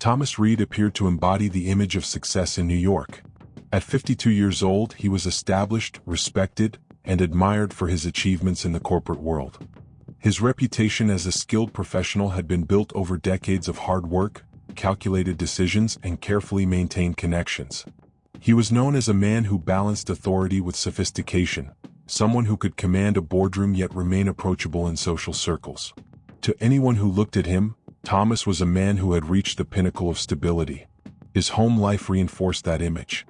Thomas Reed appeared to embody the image of success in New York. At 52 years old, he was established, respected, and admired for his achievements in the corporate world. His reputation as a skilled professional had been built over decades of hard work, calculated decisions, and carefully maintained connections. He was known as a man who balanced authority with sophistication, someone who could command a boardroom yet remain approachable in social circles. To anyone who looked at him, Thomas was a man who had reached the pinnacle of stability. His home life reinforced that image.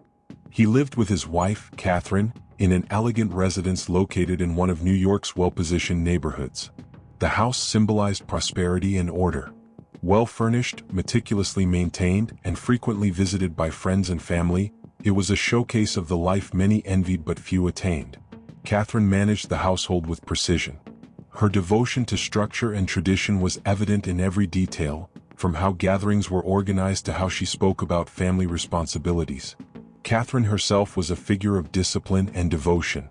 He lived with his wife, Catherine, in an elegant residence located in one of New York's well-positioned neighborhoods. The house symbolized prosperity and order. Well-furnished, meticulously maintained, and frequently visited by friends and family, it was a showcase of the life many envied but few attained. Catherine managed the household with precision. Her devotion to structure and tradition was evident in every detail, from how gatherings were organized to how she spoke about family responsibilities. Catherine herself was a figure of discipline and devotion.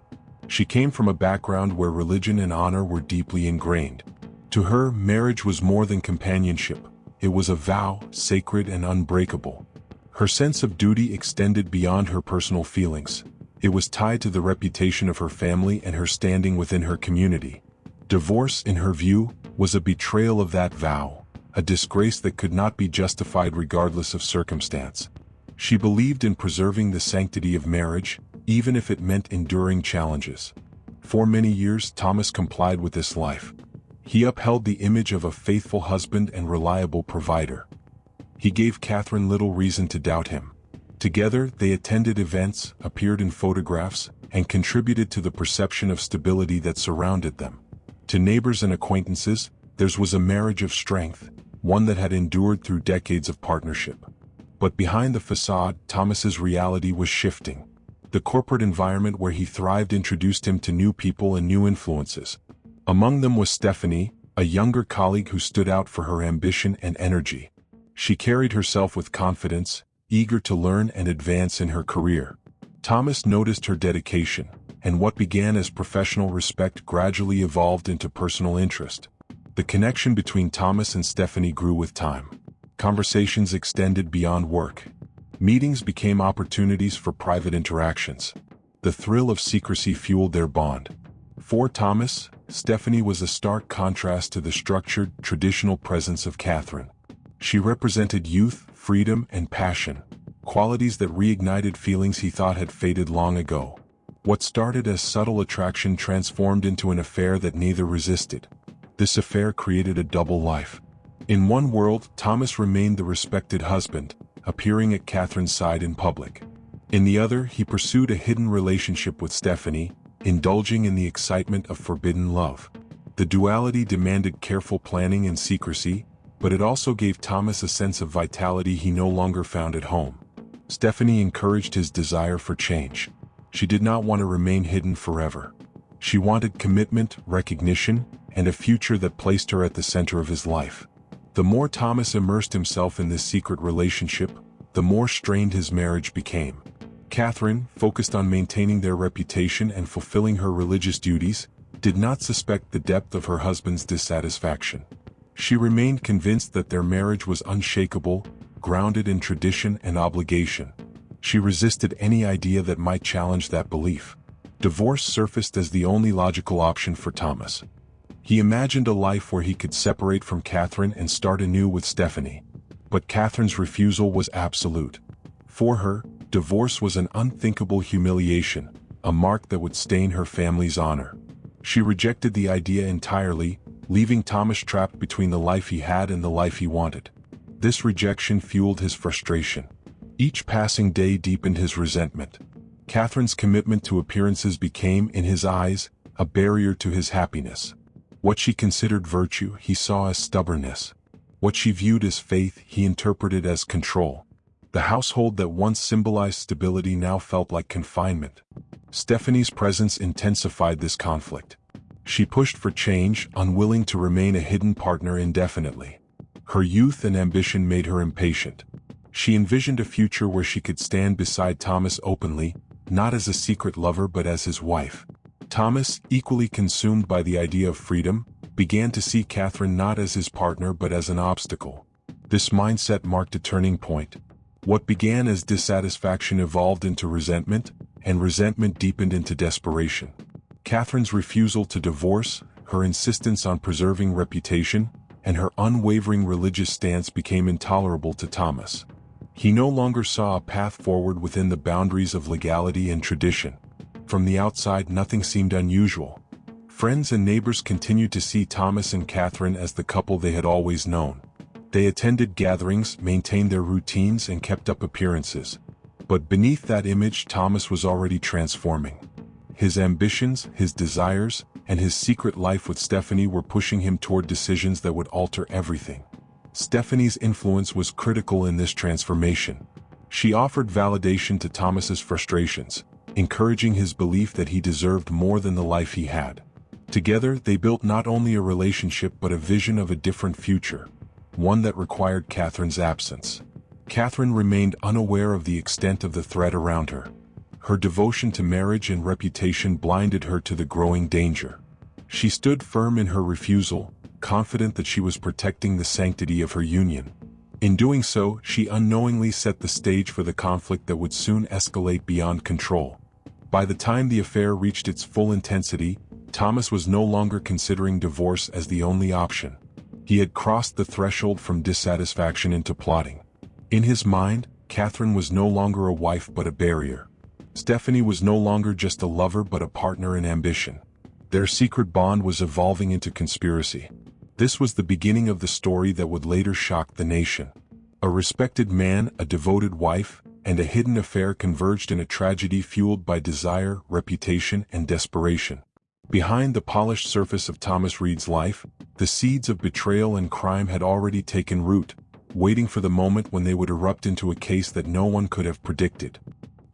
She came from a background where religion and honor were deeply ingrained. To her, marriage was more than companionship. It was a vow, sacred and unbreakable. Her sense of duty extended beyond her personal feelings. It was tied to the reputation of her family and her standing within her community. Divorce, in her view, was a betrayal of that vow, a disgrace that could not be justified regardless of circumstance. She believed in preserving the sanctity of marriage, even if it meant enduring challenges. For many years, Thomas complied with this life. He upheld the image of a faithful husband and reliable provider. He gave Catherine little reason to doubt him. Together, they attended events, appeared in photographs, and contributed to the perception of stability that surrounded them. To neighbors and acquaintances, theirs was a marriage of strength, one that had endured through decades of partnership. But behind the facade, Thomas's reality was shifting. The corporate environment where he thrived introduced him to new people and new influences. Among them was Stephanie, a younger colleague who stood out for her ambition and energy. She carried herself with confidence, eager to learn and advance in her career. Thomas noticed her dedication, and what began as professional respect gradually evolved into personal interest. The connection between Thomas and Stephanie grew with time. Conversations extended beyond work. Meetings became opportunities for private interactions. The thrill of secrecy fueled their bond. For Thomas, Stephanie was a stark contrast to the structured, traditional presence of Catherine. She represented youth, freedom, and passion, qualities that reignited feelings he thought had faded long ago. What started as subtle attraction transformed into an affair that neither resisted. This affair created a double life. In one world, Thomas remained the respected husband, appearing at Catherine's side in public. In the other, he pursued a hidden relationship with Stephanie, indulging in the excitement of forbidden love. The duality demanded careful planning and secrecy, but it also gave Thomas a sense of vitality he no longer found at home. Stephanie encouraged his desire for change. She did not want to remain hidden forever. She wanted commitment, recognition, and a future that placed her at the center of his life. The more Thomas immersed himself in this secret relationship, the more strained his marriage became. Catherine, focused on maintaining their reputation and fulfilling her religious duties, did not suspect the depth of her husband's dissatisfaction. She remained convinced that their marriage was unshakable, grounded in tradition and obligation. She resisted any idea that might challenge that belief. Divorce surfaced as the only logical option for Thomas. He imagined a life where he could separate from Catherine and start anew with Stephanie. But Catherine's refusal was absolute. For her, divorce was an unthinkable humiliation, a mark that would stain her family's honor. She rejected the idea entirely, leaving Thomas trapped between the life he had and the life he wanted. This rejection fueled his frustration. Each passing day deepened his resentment. Catherine's commitment to appearances became, in his eyes, a barrier to his happiness. What she considered virtue, he saw as stubbornness. What she viewed as faith, he interpreted as control. The household that once symbolized stability now felt like confinement. Stephanie's presence intensified this conflict. She pushed for change, unwilling to remain a hidden partner indefinitely. Her youth and ambition made her impatient. She envisioned a future where she could stand beside Thomas openly, not as a secret lover but as his wife. Thomas, equally consumed by the idea of freedom, began to see Catherine not as his partner but as an obstacle. This mindset marked a turning point. What began as dissatisfaction evolved into resentment, and resentment deepened into desperation. Catherine's refusal to divorce, her insistence on preserving reputation, and her unwavering religious stance became intolerable to Thomas. He no longer saw a path forward within the boundaries of legality and tradition. From the outside, nothing seemed unusual. Friends and neighbors continued to see Thomas and Catherine as the couple they had always known. They attended gatherings, maintained their routines, and kept up appearances. But beneath that image, Thomas was already transforming. His ambitions, his desires, and his secret life with Stephanie were pushing him toward decisions that would alter everything. Stephanie's influence was critical in this transformation. She offered validation to Thomas's frustrations, encouraging his belief that he deserved more than the life he had. Together, they built not only a relationship but a vision of a different future, one that required Catherine's absence. Catherine remained unaware of the extent of the threat around her. Her devotion to marriage and reputation blinded her to the growing danger. She stood firm in her refusal, confident that she was protecting the sanctity of her union. In doing so, she unknowingly set the stage for the conflict that would soon escalate beyond control. By the time the affair reached its full intensity, Thomas was no longer considering divorce as the only option. He had crossed the threshold from dissatisfaction into plotting. In his mind, Catherine was no longer a wife but a barrier. Stephanie was no longer just a lover but a partner in ambition. Their secret bond was evolving into conspiracy. This was the beginning of the story that would later shock the nation. A respected man, a devoted wife, and a hidden affair converged in a tragedy fueled by desire, reputation, and desperation. Behind the polished surface of Thomas Reed's life, the seeds of betrayal and crime had already taken root, waiting for the moment when they would erupt into a case that no one could have predicted.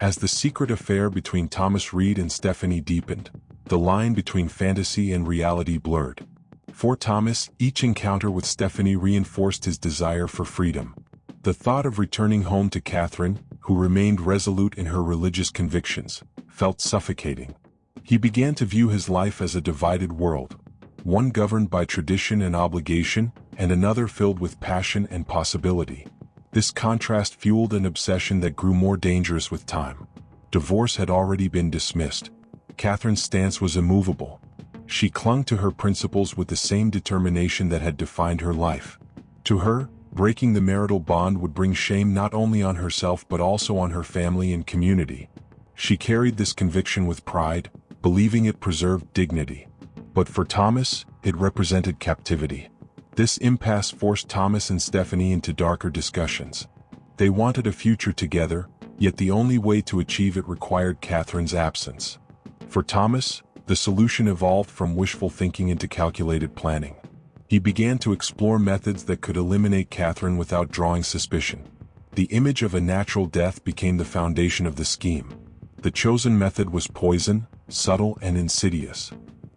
As the secret affair between Thomas Reed and Stephanie deepened, the line between fantasy and reality blurred. For Thomas, each encounter with Stephanie reinforced his desire for freedom. The thought of returning home to Catherine, who remained resolute in her religious convictions, felt suffocating. He began to view his life as a divided world, one governed by tradition and obligation, and another filled with passion and possibility. This contrast fueled an obsession that grew more dangerous with time. Divorce had already been dismissed. Catherine's stance was immovable. She clung to her principles with the same determination that had defined her life. To her, breaking the marital bond would bring shame not only on herself but also on her family and community. She carried this conviction with pride, believing it preserved dignity. But for Thomas, it represented captivity. This impasse forced Thomas and Stephanie into darker discussions. They wanted a future together, yet the only way to achieve it required Catherine's absence. For Thomas, the solution evolved from wishful thinking into calculated planning. He began to explore methods that could eliminate Catherine without drawing suspicion. The image of a natural death became the foundation of the scheme. The chosen method was poison, subtle and insidious.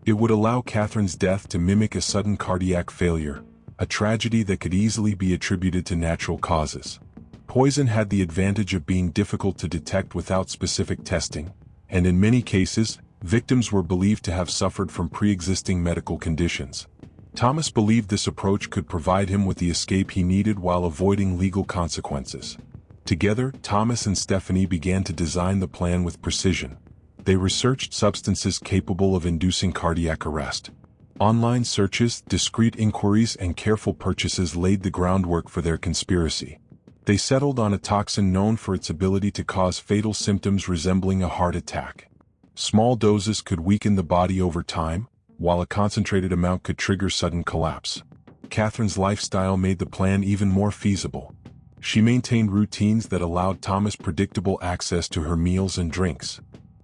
It would allow Catherine's death to mimic a sudden cardiac failure, a tragedy that could easily be attributed to natural causes. Poison had the advantage of being difficult to detect without specific testing, and in many cases, victims were believed to have suffered from pre-existing medical conditions. Thomas believed this approach could provide him with the escape he needed while avoiding legal consequences. Together, Thomas and Stephanie began to design the plan with precision. They researched substances capable of inducing cardiac arrest. Online searches, discreet inquiries, and careful purchases laid the groundwork for their conspiracy. They settled on a toxin known for its ability to cause fatal symptoms resembling a heart attack. Small doses could weaken the body over time, while a concentrated amount could trigger sudden collapse. Catherine's lifestyle made the plan even more feasible. She maintained routines that allowed Thomas predictable access to her meals and drinks.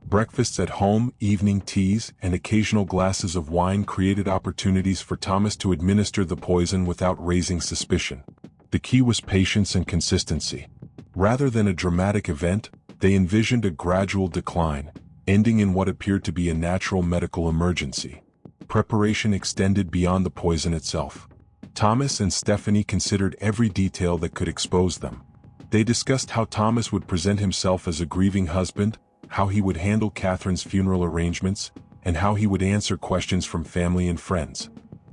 Breakfasts at home, evening teas, and occasional glasses of wine created opportunities for Thomas to administer the poison without raising suspicion. The key was patience and consistency. Rather than a dramatic event, they envisioned a gradual decline, ending in what appeared to be a natural medical emergency. Preparation extended beyond the poison itself. Thomas and Stephanie considered every detail that could expose them. They discussed how Thomas would present himself as a grieving husband, how he would handle Catherine's funeral arrangements, and how he would answer questions from family and friends.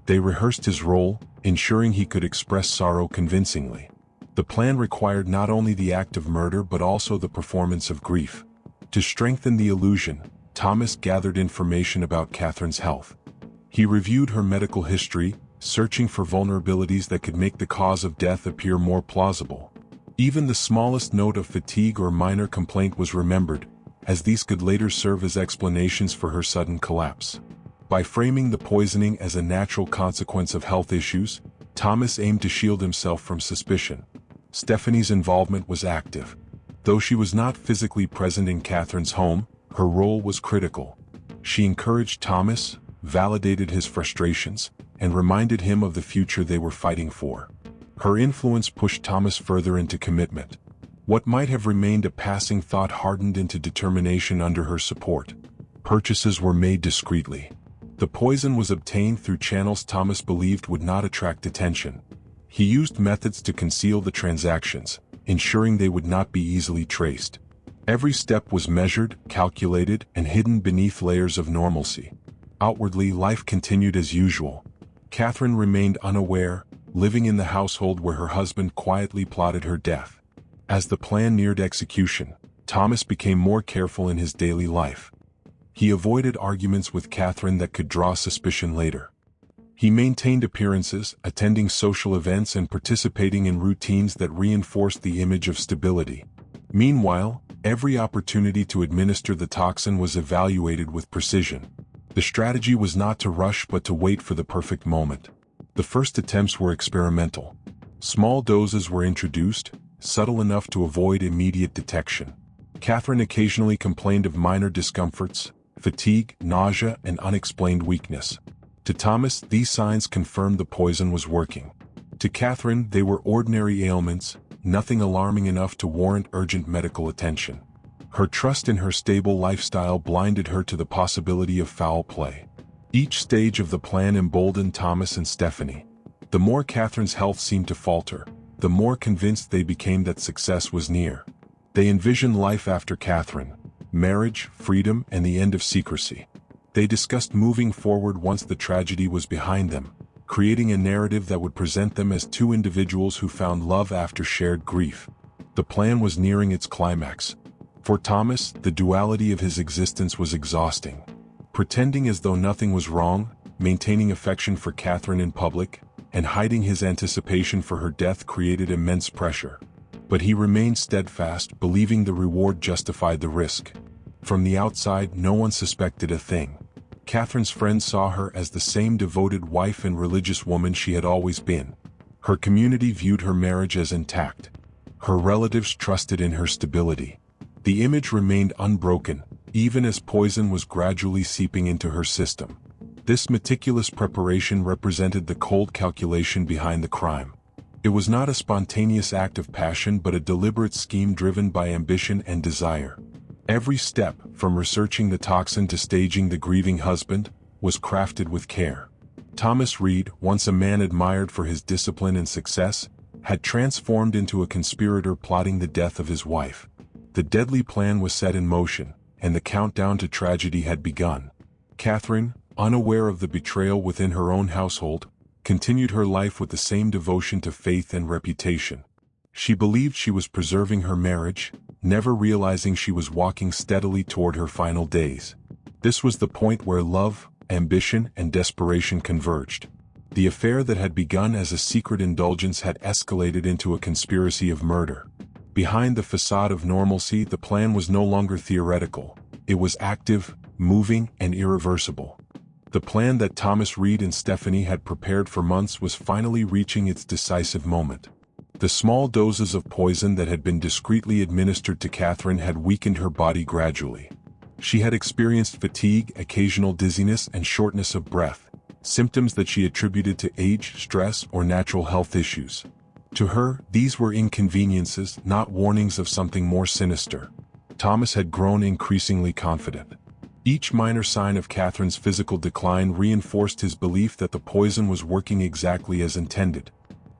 They rehearsed his role, ensuring he could express sorrow convincingly. The plan required not only the act of murder but also the performance of grief. To strengthen the illusion, Thomas gathered information about Catherine's health. He reviewed her medical history, searching for vulnerabilities that could make the cause of death appear more plausible. Even the smallest note of fatigue or minor complaint was remembered, as these could later serve as explanations for her sudden collapse. By framing the poisoning as a natural consequence of health issues, Thomas aimed to shield himself from suspicion. Stephanie's involvement was active. Though she was not physically present in Catherine's home, her role was critical. She encouraged Thomas, validated his frustrations, and reminded him of the future they were fighting for. Her influence pushed Thomas further into commitment. What might have remained a passing thought hardened into determination under her support. Purchases were made discreetly. The poison was obtained through channels Thomas believed would not attract attention. He used methods to conceal the transactions, ensuring they would not be easily traced. Every step was measured, calculated, and hidden beneath layers of normalcy. Outwardly, life continued as usual. Catherine remained unaware, living in the household where her husband quietly plotted her death. As the plan neared execution, Thomas became more careful in his daily life. He avoided arguments with Catherine that could draw suspicion later. He maintained appearances, attending social events and participating in routines that reinforced the image of stability. Meanwhile, every opportunity to administer the toxin was evaluated with precision. The strategy was not to rush but to wait for the perfect moment. The first attempts were experimental. Small doses were introduced, subtle enough to avoid immediate detection. Catherine occasionally complained of minor discomforts, fatigue, nausea, and unexplained weakness. To Thomas, these signs confirmed the poison was working. To Catherine, they were ordinary ailments, nothing alarming enough to warrant urgent medical attention. Her trust in her stable lifestyle blinded her to the possibility of foul play. Each stage of the plan emboldened Thomas and Stephanie. The more Catherine's health seemed to falter, the more convinced they became that success was near. They envisioned life after Catherine, marriage, freedom, and the end of secrecy. They discussed moving forward once the tragedy was behind them, creating a narrative that would present them as two individuals who found love after shared grief. The plan was nearing its climax. For Thomas, the duality of his existence was exhausting. Pretending as though nothing was wrong, maintaining affection for Catherine in public, and hiding his anticipation for her death created immense pressure. But he remained steadfast, believing the reward justified the risk. From the outside, no one suspected a thing. Catherine's friends saw her as the same devoted wife and religious woman she had always been. Her community viewed her marriage as intact. Her relatives trusted in her stability. The image remained unbroken, even as poison was gradually seeping into her system. This meticulous preparation represented the cold calculation behind the crime. It was not a spontaneous act of passion but a deliberate scheme driven by ambition and desire. Every step, from researching the toxin to staging the grieving husband, was crafted with care. Thomas Reed, once a man admired for his discipline and success, had transformed into a conspirator plotting the death of his wife. The deadly plan was set in motion, and the countdown to tragedy had begun. Catherine, unaware of the betrayal within her own household, continued her life with the same devotion to faith and reputation. She believed she was preserving her marriage, never realizing she was walking steadily toward her final days. This was the point where love, ambition, and desperation converged. The affair that had begun as a secret indulgence had escalated into a conspiracy of murder. Behind the facade of normalcy, the plan was no longer theoretical. It was active, moving, and irreversible. The plan that Thomas Reed and Stephanie had prepared for months was finally reaching its decisive moment. The small doses of poison that had been discreetly administered to Catherine had weakened her body gradually. She had experienced fatigue, occasional dizziness, and shortness of breath, symptoms that she attributed to age, stress, or natural health issues. To her, these were inconveniences, not warnings of something more sinister. Thomas had grown increasingly confident. Each minor sign of Catherine's physical decline reinforced his belief that the poison was working exactly as intended.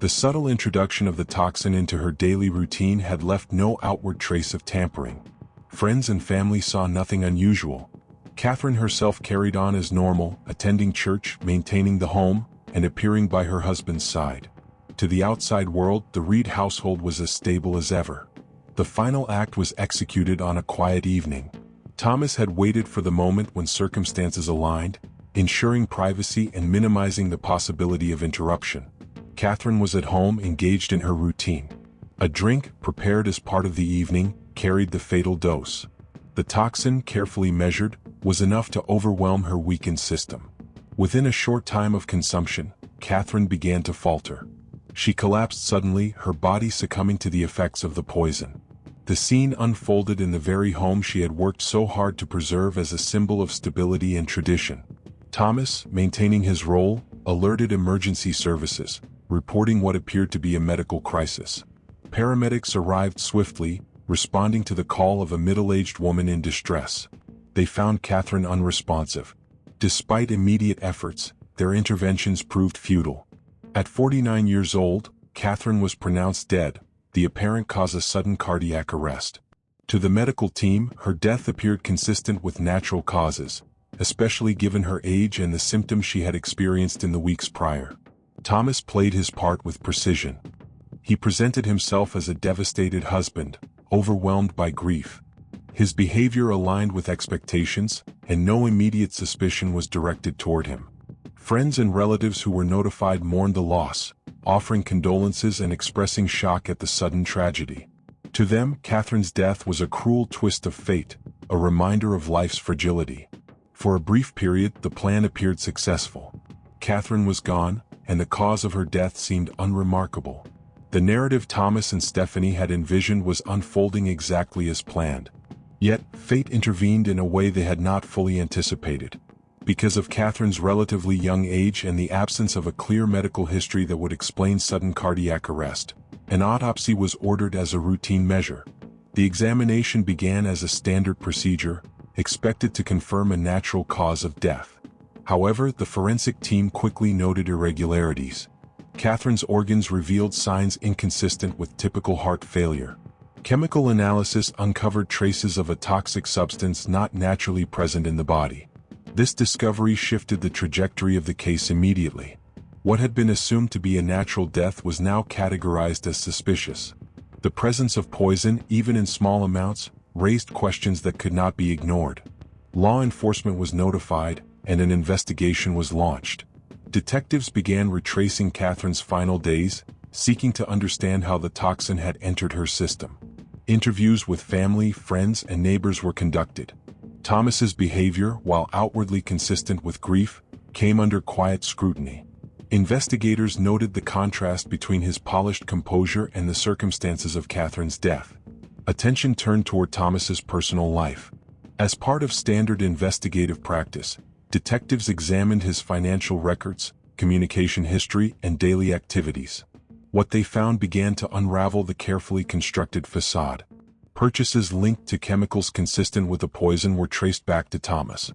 The subtle introduction of the toxin into her daily routine had left no outward trace of tampering. Friends and family saw nothing unusual. Catherine herself carried on as normal, attending church, maintaining the home, and appearing by her husband's side. To the outside world, the Reed household was as stable as ever. The final act was executed on a quiet evening. Thomas had waited for the moment when circumstances aligned, ensuring privacy and minimizing the possibility of interruption. Catherine was at home, engaged in her routine. A drink, prepared as part of the evening, carried the fatal dose. The toxin, carefully measured, was enough to overwhelm her weakened system. Within a short time of consumption, Catherine began to falter. She collapsed suddenly, her body succumbing to the effects of the poison. The scene unfolded in the very home she had worked so hard to preserve as a symbol of stability and tradition. Thomas, maintaining his role, alerted emergency services, reporting what appeared to be a medical crisis. Paramedics arrived swiftly, responding to the call of a middle-aged woman in distress. They found Catherine unresponsive. Despite immediate efforts, their interventions proved futile. At 49 years old, Catherine was pronounced dead, the apparent cause a sudden cardiac arrest. To the medical team, her death appeared consistent with natural causes, especially given her age and the symptoms she had experienced in the weeks prior. Thomas played his part with precision. He presented himself as a devastated husband, overwhelmed by grief. His behavior aligned with expectations, and no immediate suspicion was directed toward him. Friends and relatives who were notified mourned the loss, offering condolences and expressing shock at the sudden tragedy. To them, Catherine's death was a cruel twist of fate, a reminder of life's fragility. For a brief period, the plan appeared successful. Catherine was gone, and the cause of her death seemed unremarkable. The narrative Thomas and Stephanie had envisioned was unfolding exactly as planned. Yet, fate intervened in a way they had not fully anticipated. Because of Catherine's relatively young age and the absence of a clear medical history that would explain sudden cardiac arrest, an autopsy was ordered as a routine measure. The examination began as a standard procedure, expected to confirm a natural cause of death. However, the forensic team quickly noted irregularities. Catherine's organs revealed signs inconsistent with typical heart failure. Chemical analysis uncovered traces of a toxic substance not naturally present in the body. This discovery shifted the trajectory of the case immediately. What had been assumed to be a natural death was now categorized as suspicious. The presence of poison, even in small amounts, raised questions that could not be ignored. Law enforcement was notified, and an investigation was launched. Detectives began retracing Catherine's final days, seeking to understand how the toxin had entered her system. Interviews with family, friends, and neighbors were conducted. Thomas's behavior, while outwardly consistent with grief, came under quiet scrutiny. Investigators noted the contrast between his polished composure and the circumstances of Catherine's death. Attention turned toward Thomas's personal life. As part of standard investigative practice, detectives examined his financial records, communication history, and daily activities. What they found began to unravel the carefully constructed facade. Purchases linked to chemicals consistent with the poison were traced back to Thomas.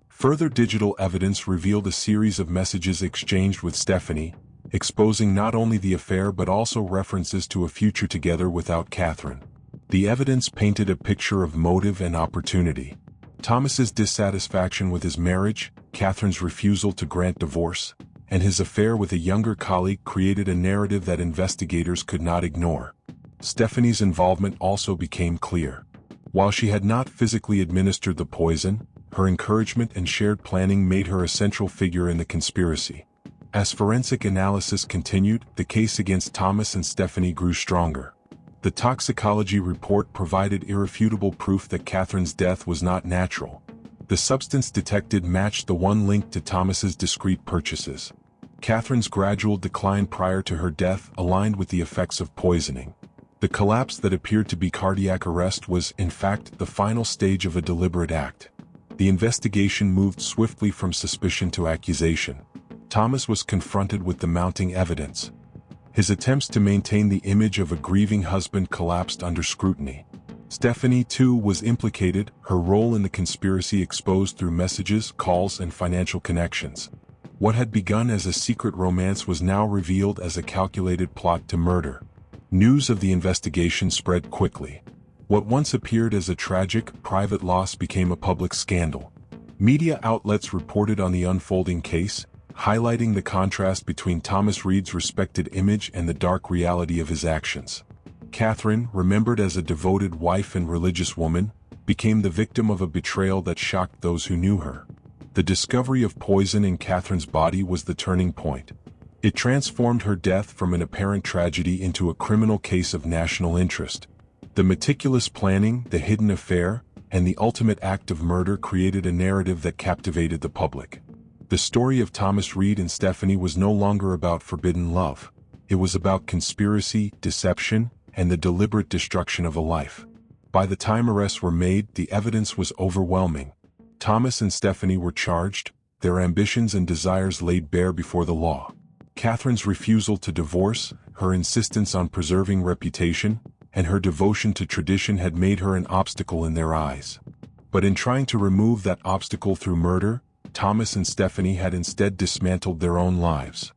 Further digital evidence revealed a series of messages exchanged with Stephanie, exposing not only the affair but also references to a future together without Catherine. The evidence painted a picture of motive and opportunity. Thomas's dissatisfaction with his marriage, Catherine's refusal to grant divorce, and his affair with a younger colleague created a narrative that investigators could not ignore. Stephanie's involvement also became clear. While she had not physically administered the poison, her encouragement and shared planning made her a central figure in the conspiracy. As forensic analysis continued, the case against Thomas and Stephanie grew stronger. The toxicology report provided irrefutable proof that Catherine's death was not natural. The substance detected matched the one linked to Thomas's discreet purchases. Catherine's gradual decline prior to her death aligned with the effects of poisoning. The collapse that appeared to be cardiac arrest was, in fact, the final stage of a deliberate act. The investigation moved swiftly from suspicion to accusation. Thomas was confronted with the mounting evidence. His attempts to maintain the image of a grieving husband collapsed under scrutiny. Stephanie, too, was implicated, her role in the conspiracy exposed through messages, calls, and financial connections. What had begun as a secret romance was now revealed as a calculated plot to murder. News of the investigation spread quickly. What once appeared as a tragic, private loss became a public scandal. Media outlets reported on the unfolding case, highlighting the contrast between Thomas Reed's respected image and the dark reality of his actions. Catherine, remembered as a devoted wife and religious woman, became the victim of a betrayal that shocked those who knew her. The discovery of poison in Catherine's body was the turning point. It transformed her death from an apparent tragedy into a criminal case of national interest. The meticulous planning, the hidden affair, and the ultimate act of murder created a narrative that captivated the public. The story of Thomas Reed and Stephanie was no longer about forbidden love. It was about conspiracy, deception, and the deliberate destruction of a life. By the time arrests were made, the evidence was overwhelming. Thomas and Stephanie were charged, their ambitions and desires laid bare before the law. Catherine's refusal to divorce, her insistence on preserving reputation, and her devotion to tradition had made her an obstacle in their eyes. But in trying to remove that obstacle through murder, Thomas and Stephanie had instead dismantled their own lives.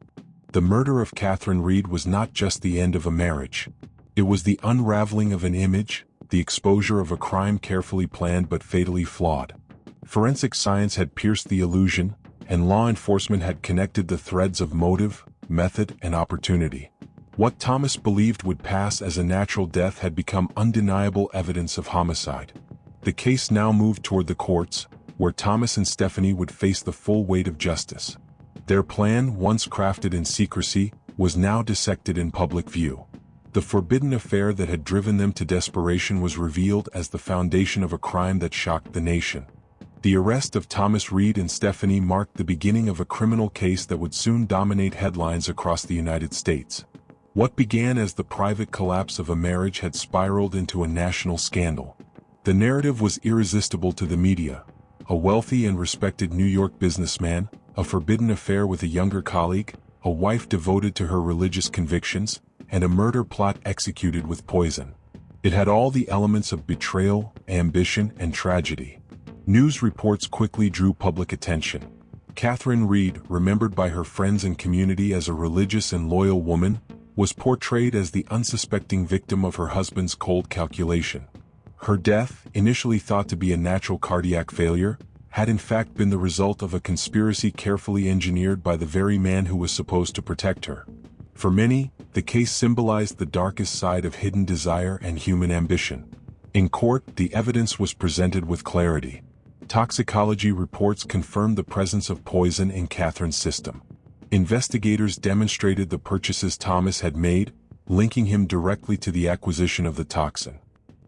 The murder of Catherine Reed was not just the end of a marriage. It was the unraveling of an image, the exposure of a crime carefully planned but fatally flawed. Forensic science had pierced the illusion, and law enforcement had connected the threads of motive, method, and opportunity. What Thomas believed would pass as a natural death had become undeniable evidence of homicide. The case now moved toward the courts, where Thomas and Stephanie would face the full weight of justice. Their plan, once crafted in secrecy, was now dissected in public view. The forbidden affair that had driven them to desperation was revealed as the foundation of a crime that shocked the nation. The arrest of Thomas Reed and Stephanie marked the beginning of a criminal case that would soon dominate headlines across the United States. What began as the private collapse of a marriage had spiraled into a national scandal. The narrative was irresistible to the media. A wealthy and respected New York businessman, a forbidden affair with a younger colleague, a wife devoted to her religious convictions, and a murder plot executed with poison. It had all the elements of betrayal, ambition, and tragedy. News reports quickly drew public attention. Catherine Reed, remembered by her friends and community as a religious and loyal woman, was portrayed as the unsuspecting victim of her husband's cold calculation. Her death, initially thought to be a natural cardiac failure, had in fact been the result of a conspiracy carefully engineered by the very man who was supposed to protect her. For many, the case symbolized the darkest side of hidden desire and human ambition. In court, the evidence was presented with clarity. Toxicology reports confirmed the presence of poison in Catherine's system. Investigators demonstrated the purchases Thomas had made, linking him directly to the acquisition of the toxin.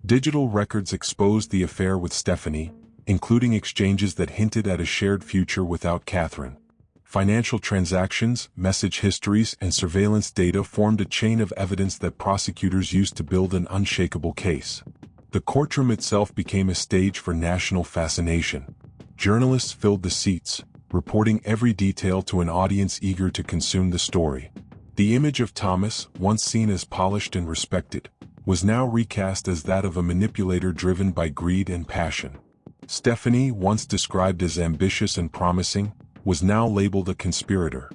Digital records exposed the affair with Stephanie, including exchanges that hinted at a shared future without Catherine. Financial transactions, message histories, and surveillance data formed a chain of evidence that prosecutors used to build an unshakable case. The courtroom itself became a stage for national fascination. Journalists filled the seats, reporting every detail to an audience eager to consume the story. The image of Thomas, once seen as polished and respected, was now recast as that of a manipulator driven by greed and passion. Stephanie, once described as ambitious and promising, was now labeled a conspirator.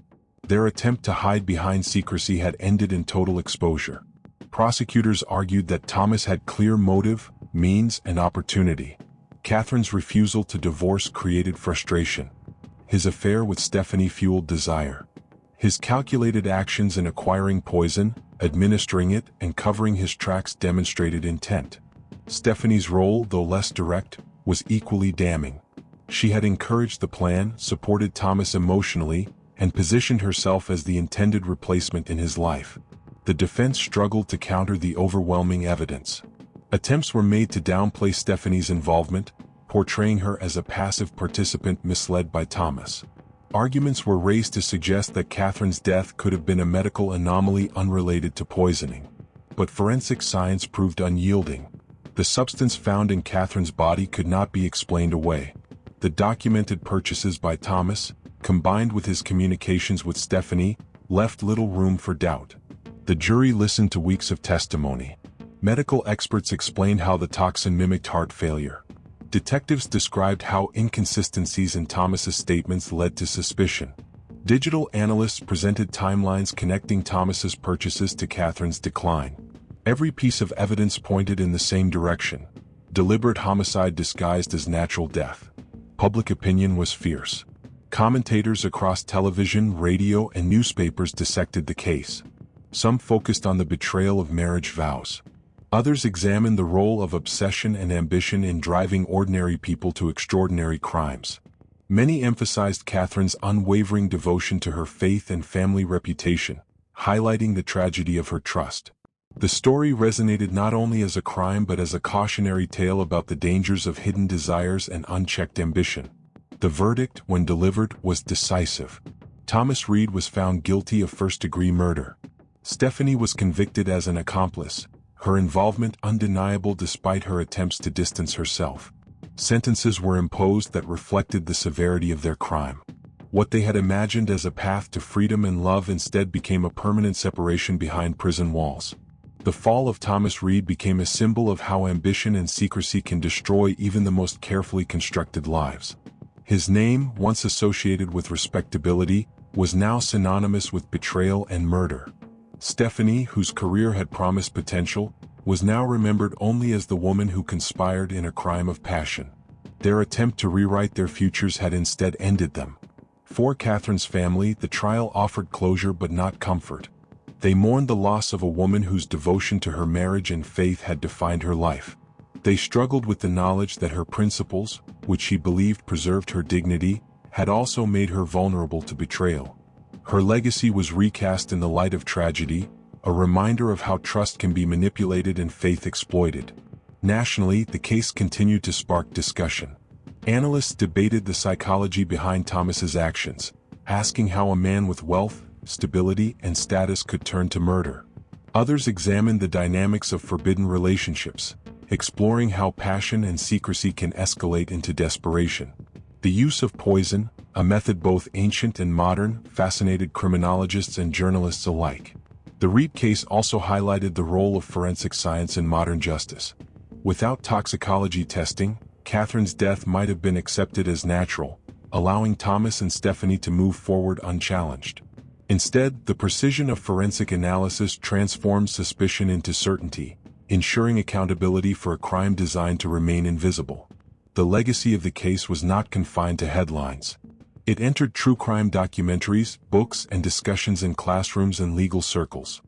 Their attempt to hide behind secrecy had ended in total exposure. Prosecutors argued that Thomas had clear motive, means, and opportunity. Catherine's refusal to divorce created frustration. His affair with Stephanie fueled desire. His calculated actions in acquiring poison, administering it, and covering his tracks demonstrated intent. Stephanie's role, though less direct, was equally damning. She had encouraged the plan, supported Thomas emotionally, and positioned herself as the intended replacement in his life. The defense struggled to counter the overwhelming evidence. Attempts were made to downplay Stephanie's involvement, portraying her as a passive participant misled by Thomas. Arguments were raised to suggest that Catherine's death could have been a medical anomaly unrelated to poisoning. But forensic science proved unyielding. The substance found in Catherine's body could not be explained away. The documented purchases by Thomas, combined with his communications with Stephanie, left little room for doubt. The jury listened to weeks of testimony. Medical experts explained how the toxin mimicked heart failure. Detectives described how inconsistencies in Thomas's statements led to suspicion. Digital analysts presented timelines connecting Thomas's purchases to Catherine's decline. Every piece of evidence pointed in the same direction: deliberate homicide disguised as natural death. Public opinion was fierce. Commentators across television, radio, and newspapers dissected the case. Some focused on the betrayal of marriage vows. Others examined the role of obsession and ambition in driving ordinary people to extraordinary crimes. Many emphasized Catherine's unwavering devotion to her faith and family reputation, highlighting the tragedy of her trust. The story resonated not only as a crime but as a cautionary tale about the dangers of hidden desires and unchecked ambition. The verdict, when delivered, was decisive. Thomas Reed was found guilty of first-degree murder. Stephanie was convicted as an accomplice, her involvement undeniable despite her attempts to distance herself. Sentences were imposed that reflected the severity of their crime. What they had imagined as a path to freedom and love instead became a permanent separation behind prison walls. The fall of Thomas Reed became a symbol of how ambition and secrecy can destroy even the most carefully constructed lives. His name, once associated with respectability, was now synonymous with betrayal and murder. Stephanie, whose career had promised potential, was now remembered only as the woman who conspired in a crime of passion. Their attempt to rewrite their futures had instead ended them. For Catherine's family, the trial offered closure but not comfort. They mourned the loss of a woman whose devotion to her marriage and faith had defined her life. They struggled with the knowledge that her principles, which she believed preserved her dignity, had also made her vulnerable to betrayal. Her legacy was recast in the light of tragedy, a reminder of how trust can be manipulated and faith exploited. Nationally, the case continued to spark discussion. Analysts debated the psychology behind Thomas's actions, asking how a man with wealth, stability, and status could turn to murder. Others examined the dynamics of forbidden relationships, exploring how passion and secrecy can escalate into desperation. The use of poison, a method both ancient and modern, fascinated criminologists and journalists alike. The Reed case also highlighted the role of forensic science in modern justice. Without toxicology testing, Catherine's death might have been accepted as natural, allowing Thomas and Stephanie to move forward unchallenged. Instead, the precision of forensic analysis transformed suspicion into certainty, ensuring accountability for a crime designed to remain invisible. The legacy of the case was not confined to headlines. It entered true crime documentaries, books, and discussions in classrooms and legal circles.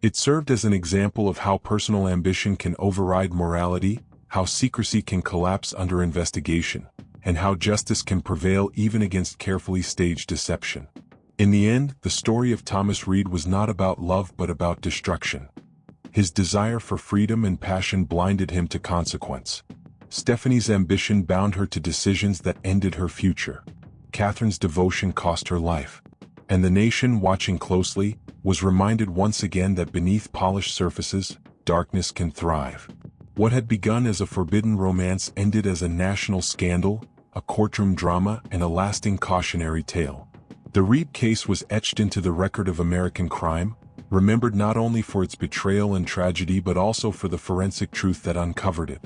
It served as an example of how personal ambition can override morality, how secrecy can collapse under investigation, and how justice can prevail even against carefully staged deception. In the end, the story of Thomas Reed was not about love but about destruction. His desire for freedom and passion blinded him to consequence. Stephanie's ambition bound her to decisions that ended her future. Catherine's devotion cost her life. And the nation, watching closely, was reminded once again that beneath polished surfaces, darkness can thrive. What had begun as a forbidden romance ended as a national scandal, a courtroom drama, and a lasting cautionary tale. The Reed case was etched into the record of American crime, remembered not only for its betrayal and tragedy but also for the forensic truth that uncovered it.